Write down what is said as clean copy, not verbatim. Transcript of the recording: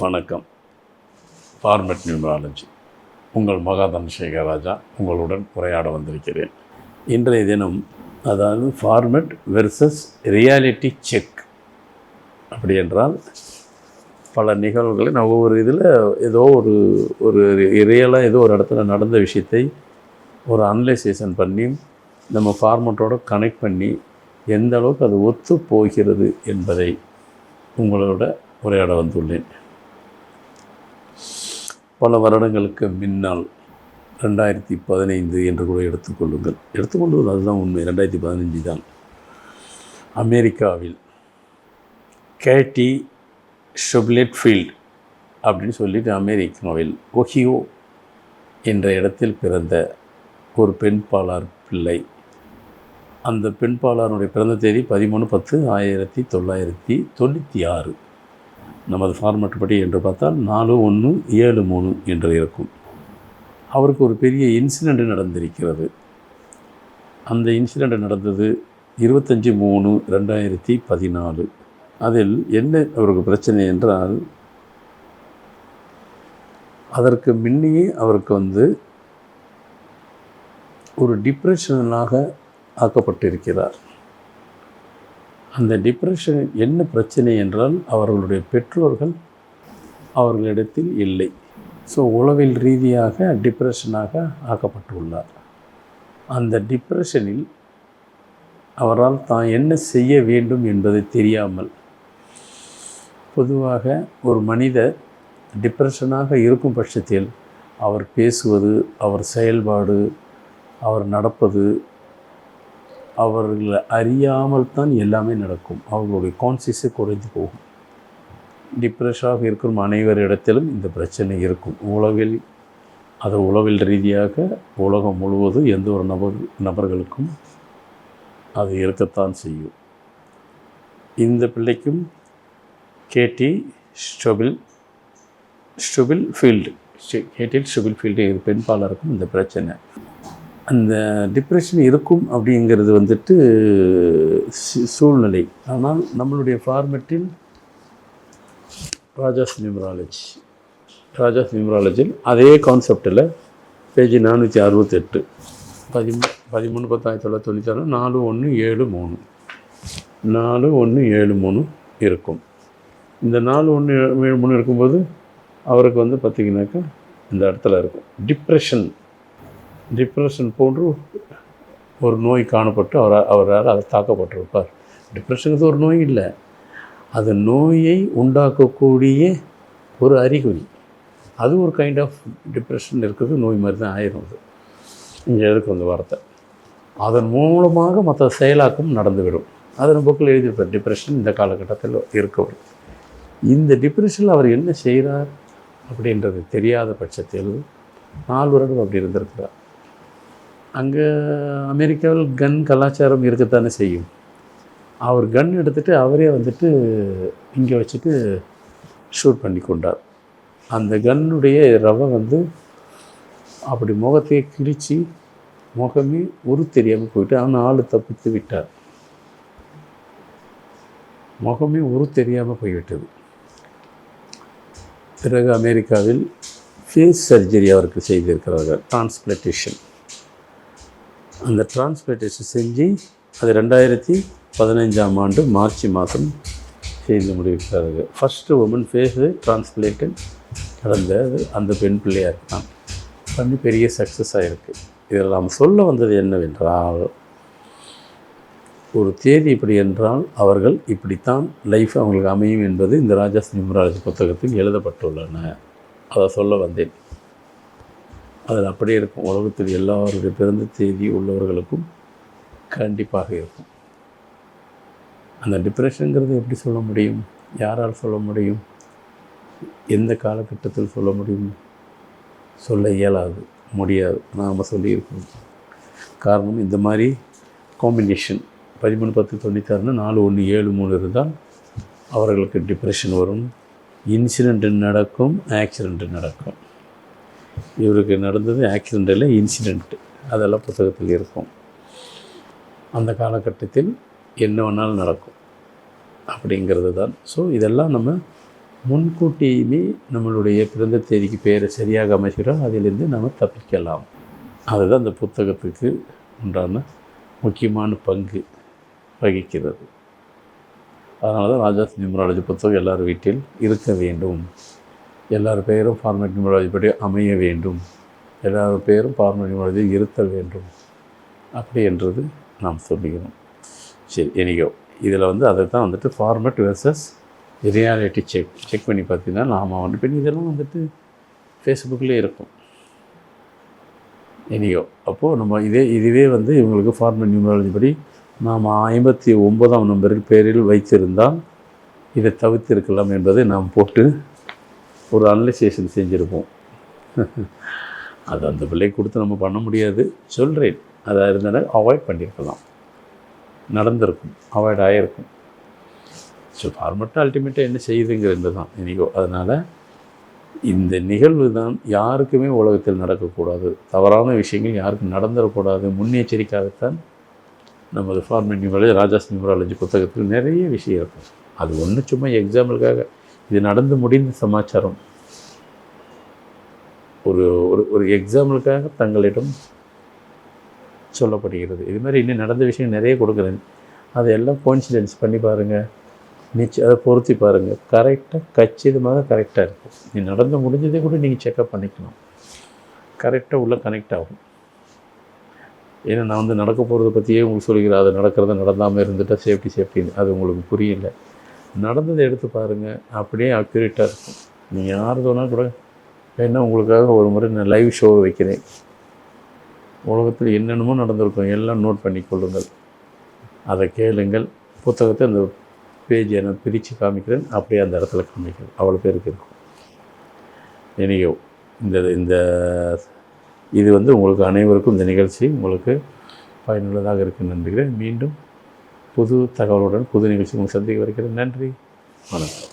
வணக்கம். Format numerology உங்கள் மகாதன் சேகராஜா உங்களுடன் உரையாட வந்திருக்கிறேன். இன்றைய தினம் அதாவது ஃபார்மெட் வெர்சஸ் ரியாலிட்டி செக். அப்படி என்றால் பல நிகழ்வுகளை நான் ஒவ்வொரு இதில் ஏதோ ஒரு ரியலாக ஏதோ ஒரு இடத்துல நடந்த விஷயத்தை ஒரு அனலைசேஷன் பண்ணி நம்ம ஃபார்மெட்டோடு கனெக்ட் பண்ணி எந்த அளவுக்கு அது ஒத்து போகிறது என்பதை உங்களோட உரையாட வந்துள்ளேன். பல வருடங்களுக்கு முன்னால் 2015 என்று கூட எடுத்துக்கொள்வது அதுதான் உண்மை. 2015 தான் அமெரிக்காவில் கேட்டி ஷுப்லெட் ஃபீல்ட் அப்படின்னு சொல்லிட்டு அமெரிக்காவில் ஒஹியோ என்ற இடத்தில் பிறந்த ஒரு பெண்பாளர் பிள்ளை. அந்த பெண்பாளருடைய பிறந்த தேதி 13/10/1996. நமது ஃபார்மெட் படி என்று பார்த்தால் 4173 என்று இருக்கும். அவருக்கு ஒரு பெரிய இன்சிடெண்ட் நடந்திருக்கிறது. அந்த இன்சிடெண்ட் நடந்தது 25/3/2014. அதில் என்ன அவருக்கு பிரச்சனை என்றால், அதற்கு முன்னையே அவருக்கு ஒரு டிப்ரெஷனாக ஆக்கப்பட்டிருக்கிறார். அந்த டிப்ரெஷன் என்ன பிரச்சனை என்றால், அவர்களுடைய பெற்றோர்கள் அவர்களிடத்தில் இல்லை. ஸோ உளவியல் ரீதியாக டிப்ரெஷனாக ஆக்கப்பட்டுள்ளார். அந்த டிப்ரெஷனில் அவரால் தான் என்ன செய்ய வேண்டும் என்பதை தெரியாமல், பொதுவாக ஒரு மனிதர் டிப்ரெஷனாக இருக்கும் பட்சத்தில் அவர் பேசுவது, அவர் செயல்பாடு, அவர் நடப்பது, அவர்களை அறியாமல் தான் எல்லாமே நடக்கும். அவர்களுடைய கான்சியஸை குறைந்து போகும். டிப்ரெஷனாக இருக்கும் அனைவரிடத்திலும் இந்த பிரச்சனை இருக்கும். உளவியல் ரீதியாக உலகம் முழுவதும் எந்த ஒரு நபர்களுக்கும் அது இருக்கத்தான் செய்யும். இந்த பிள்ளைக்கும் கேட்டி ஷுபில் ஃபீல்டு பெண்பாளருக்கும் இந்த பிரச்சனை. அந்த டிப்ரெஷன் இருக்கும் அப்படிங்கிறது சூழ்நிலை. ஆனால் நம்மளுடைய ஃபார்மெட்டில் ராஜாஸ் நியூமராலஜியில் அதே கான்செப்டில் பேஜ் 468 13/10/1996 4173 இருக்கும். இந்த 4173 இருக்கும்போது அவருக்கு பார்த்திங்கனாக்கா இந்த இடத்துல இருக்கும் டிப்ரெஷன் போன்று ஒரு நோய் காணப்பட்டு அவரால் அதை தாக்கப்பட்டிருப்பார். டிப்ரெஷனுக்கு ஒரு நோய் இல்லை, அது நோயை உண்டாக்கக்கூடிய ஒரு அறிகுறி. அது ஒரு கைண்ட் ஆஃப் டிப்ரெஷன் இருக்கிறது நோய் மாதிரி தான் ஆயிரும். அது இங்கே எதுக்கு அந்த வார்த்தை. அதன் மூலமாக மற்ற செயலாக்கம் நடந்துவிடும். அதன் போக்கில் எழுதியிருப்பார். டிப்ரெஷன் இந்த காலகட்டத்தில் இருக்கவர். இந்த டிப்ரெஷனில் அவர் என்ன செய்கிறார் அப்படின்றது தெரியாத பட்சத்தில் 4 வருடம் அப்படி இருந்திருக்கிறார். அங்கே அமெரிக்காவில் கன் கலாச்சாரம் இருக்கத்தானே செய்யும். அவர் கன் எடுத்துகிட்டு அவரே இங்கே வச்சுட்டு ஷூட் பண்ணி கொண்டார். அந்த கன்னுடைய ரவை அப்படி முகத்தையே கிழித்து முகமே தெரியாமல் போயிட்டு ஆனால் ஆள் தப்பித்து விட்டார். முகமே தெரியாமல் போய்விட்டது. பிறகு அமெரிக்காவில் ஃபேஸ் சர்ஜரி அவருக்கு செய்திருக்கிறார்கள், டிரான்ஸ்பிளான்டேஷன். அந்த டிரான்ஸ்பிளான்டேஷன் செஞ்சு அது 2015 மார்ச் மாதம் செய்து முடிவிட்டார்கள். ஃபஸ்ட்டு உமன் ஃபேஸு டிரான்ஸ்பிளேட்டன் நடந்தது அந்த பெண் பிள்ளையாக இருக்கான். பண்ணி பெரிய சக்ஸஸ் ஆகிருக்கு. இதில் நாம் சொல்ல வந்தது என்னவென்றால், ஒரு தேதி இப்படி என்றால் அவர்கள் இப்படித்தான் லைஃப் அவங்களுக்கு அமையும் என்பது இந்த ராஜாஸ் நியூமராலஜி புத்தகத்தில் எழுதப்பட்டுள்ளன. அதை சொல்ல வந்தேன். அதில் அப்படியே இருக்கும். உலகத்தில் எல்லாருடைய பிறந்த தேதி உள்ளவர்களுக்கும் கண்டிப்பாக இருக்கும். அந்த டிப்ரெஷனுங்கிறது எப்படி சொல்ல முடியும்? யாரால் சொல்ல முடியும்? எந்த காலகட்டத்தில் சொல்ல முடியும்? சொல்ல இயலாது, முடியாது. நாம் சொல்லியிருக்கோம். காரணம், இந்த மாதிரி காம்பினேஷன் 13/10/96 4173 இருந்தால் அவர்களுக்கு டிப்ரெஷன் வரும், இன்சிடெண்ட் நடக்கும், ஆக்சிடெண்ட் நடக்கும். இவருக்கு நடந்தது ஆக்சிடெண்ட்டில் இன்சிடெண்ட்டு, அதெல்லாம் புத்தகத்தில் இருக்கும். அந்த காலகட்டத்தில் என்ன வேணாலும் நடக்கும் அப்படிங்கிறது தான். ஸோ இதெல்லாம் நம்ம முன்கூட்டியுமே நம்மளுடைய பிறந்த தேதிக்கு பேரை சரியாக அமைக்கிறோம், அதிலிருந்து நாம் தப்பிக்கலாம். அதுதான் அந்த புத்தகத்துக்கு உண்டான முக்கியமான பங்கு வகிக்கிறது. அதனால தான் ராஜாஸ் நியூமராலஜி புத்தகம் எல்லார் வீட்டில் இருக்க வேண்டும். எல்லார் பெயரும் ஃபார்மேட் நியூமராலஜி படி அமைய வேண்டும். எல்லார் பெயரும் ஃபார்மேட் நியூமராலஜி இருத்தல் வேண்டும். அப்படி என்றது நாம் சொல்லிக்கிறோம். சரி, எனியோ இதில் அதை தான் ஃபார்மேட் வெர்சஸ் ரியாலிட்டி செக் பண்ணி பார்த்தீங்கன்னா நாம் இப்போ இதெல்லாம் ஃபேஸ்புக்கிலே இருக்கும். எனியோ அப்போது நம்ம இதுவே இவங்களுக்கு ஃபார்மேட் நியூமராலஜி படி நாம் 59ஆம் நம்பரில் பேரில் வைத்திருந்தால் இதை தவிர்த்திருக்கலாம் என்பதை நாம் போட்டு ஒரு அனலைசேஷன் செஞ்சுருப்போம். அது அந்த பிள்ளை கொடுத்து நம்ம பண்ண முடியாது, சொல்கிறேன். அதாக இருந்தாலும் அவாய்ட் பண்ணியிருக்கலாம், நடந்திருக்கும், அவாய்ட் ஆகிருக்கும். ஸோ ஃபார்மேட்டாக அல்டிமேட்டாக என்ன செய்யுதுங்கிறது தான் இன்றைக்கோ. அதனால் இந்த நிகழ்வு தான் யாருக்குமே உலகத்தில் நடக்கக்கூடாது, தவறான விஷயங்கள் யாருக்கும் நடந்துடக்கூடாது, முன்னெச்சரிக்கையாகத்தான் நமது ஃபார்மேட் நியூமராலஜி ராஜாஸ் நியூமராலஜி புத்தகத்தில் நிறைய விஷயம் இருக்கும். அது ஒன்று சும்மா எக்ஸாம்பிளுக்காக இது நடந்து முடிந்த சமாச்சாரம், ஒரு ஒரு எக்ஸாம்பிளுக்காக தங்களிடம் சொல்லப்படுகிறது. இது மாதிரி இன்னும் நடந்த விஷயம் நிறைய கொடுக்குறேன். அதையெல்லாம் கோயின்சிடென்ஸ் பண்ணி பாருங்கள், அதை பொருத்தி பாருங்கள். கரெக்டாக கச்சிதமாக கரெக்டாக இருக்கும். நீ நடந்து முடிஞ்சதே கூட நீங்கள் செக்கப் பண்ணிக்கலாம், கரெக்டாக உள்ளே கனெக்ட் ஆகும். ஏன்னா நான் நடக்க போகிறத பற்றியே உங்களுக்கு சொல்லிக்கிறேன். அது நடந்தாமல் இருந்துட்டால் சேஃப்டின்னு அது உங்களுக்கு புரியல. நடந்ததை எடுத்து பாருங்கள், அப்படியே அக்யூரேட்டாக இருக்கும். நீங்கள் யார் சொன்னால் கூட வேணா உங்களுக்காக ஒரு முறை நான் லைவ் ஷோ வைக்கிறேன். உலகத்தில் என்னென்னமோ நடந்திருக்கும், எல்லாம் நோட் பண்ணி கொள்ளுங்கள், அதை கேளுங்கள். புத்தகத்தை அந்த பேஜை நான் பிரித்து காமிக்கிறேன், அப்படியே அந்த இடத்துல காமிக்கிறேன். அவ்வளோ பேருக்கு இருக்கும். எனியோ இந்த இது உங்களுக்கு அனைவருக்கும் இந்த நிகழ்ச்சி உங்களுக்கு பயனுள்ளதாக இருக்குன்னு நம்புகிறேன். மீண்டும் புது தகவலுடன் புது நிகழ்ச்சி உங்களுக்கு சந்திக்க வருகிறேன். நன்றி, வணக்கம்.